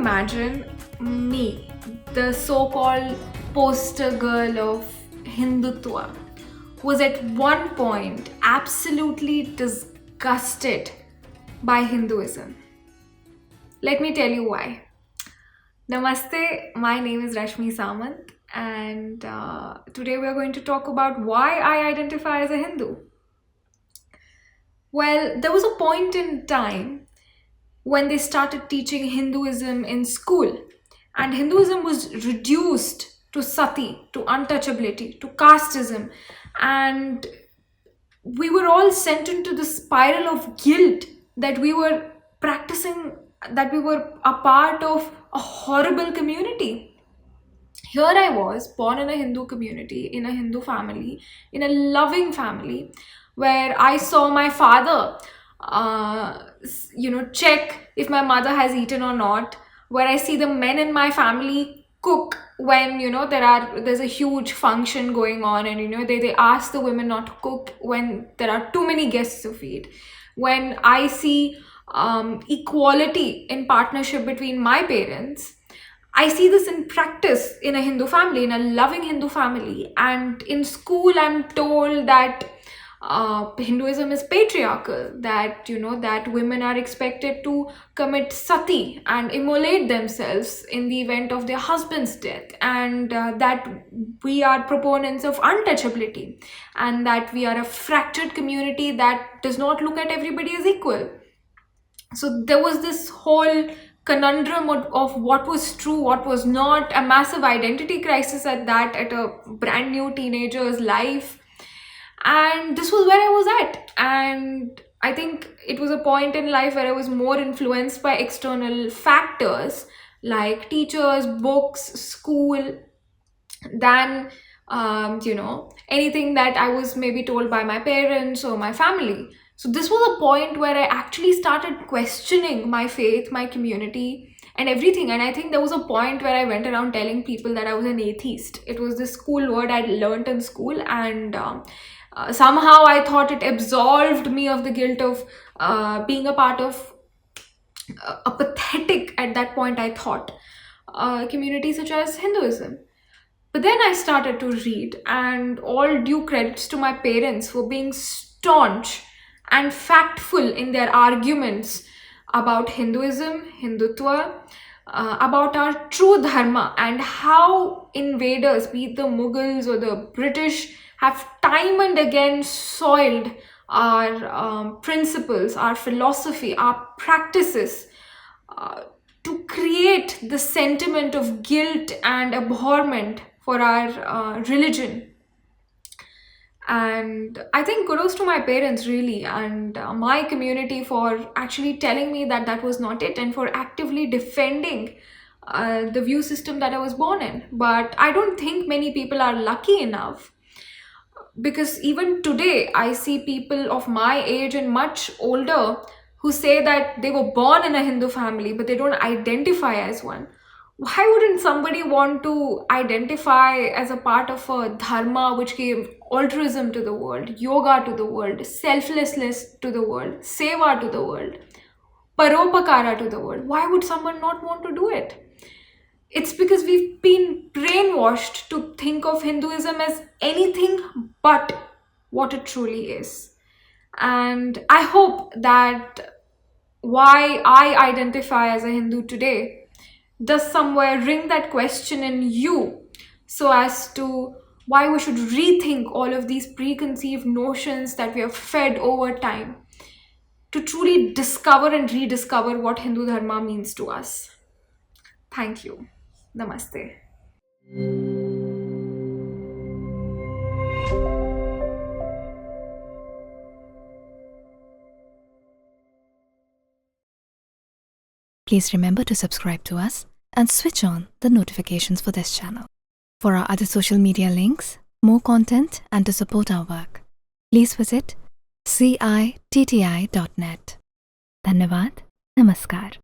imagine me, the so-called poster girl of Hindutva, was at one point absolutely disgusted by Hinduism. Let me tell you why. Namaste, my name is Rashmi Samant, and today we are going to talk about why I identify as a Hindu. Well, there was a point in time when they started teaching Hinduism in school, and Hinduism was reduced to sati, to untouchability, to casteism, and we were all sent into the spiral of guilt that we were practicing, that we were a part of a horrible community. Here I was, born in a Hindu community, in a Hindu family, in a loving family, where I saw my father, check if my mother has eaten or not. Where I see the men in my family cook when there's a huge function going on, and they ask the women not to cook when there are too many guests to feed. When I see equality in partnership between my parents, I see this in practice in a Hindu family, in a loving Hindu family. And in school, I'm told that Hinduism is patriarchal, that that women are expected to commit sati and immolate themselves in the event of their husband's death, and that we are proponents of untouchability, and that we are a fractured community that does not look at everybody as equal. So there was this whole conundrum of what was true, what was not, a massive identity crisis at a brand new teenager's life. And this was where I was at. And I think it was a point in life where I was more influenced by external factors like teachers, books, school, than anything that I was maybe told by my parents or my family. So this was a point where I actually started questioning my faith, my community, and everything. And I think there was a point where I went around telling people that I was an atheist. It was this cool word I'd learned in school, and somehow I thought it absolved me of the guilt of being a part of a pathetic, at that point I thought, community such as Hinduism. But then I started to read, and all due credits to my parents for being staunch and factful in their arguments about Hinduism, Hindutva, about our true dharma, and how invaders, be it the Mughals or the British, have time and again soiled our principles, our philosophy, our practices, to create the sentiment of guilt and abhorrement for our religion. And I think kudos to my parents, really, and my community for actually telling me that that was not it, and for actively defending the view system that I was born in. But I don't think many people are lucky enough, because even today I see people of my age and much older who say that they were born in a Hindu family but they don't identify as one. Why wouldn't somebody want to identify as a part of a dharma which gave altruism to the world, yoga to the world, selflessness to the world, seva to the world, paropakara to the world? Why would someone not want to do it? It's because we've been brainwashed to think of Hinduism as anything but what it truly is. And I hope that why I identify as a Hindu today does somewhere ring that question in you, so as to why we should rethink all of these preconceived notions that we have fed over time, to truly discover and rediscover what Hindu Dharma means to us. Thank you. Namaste. Please remember to subscribe to us and switch on the notifications for this channel. For our other social media links, more content, and to support our work, please visit citti.net. Dhanyavad. Namaskar.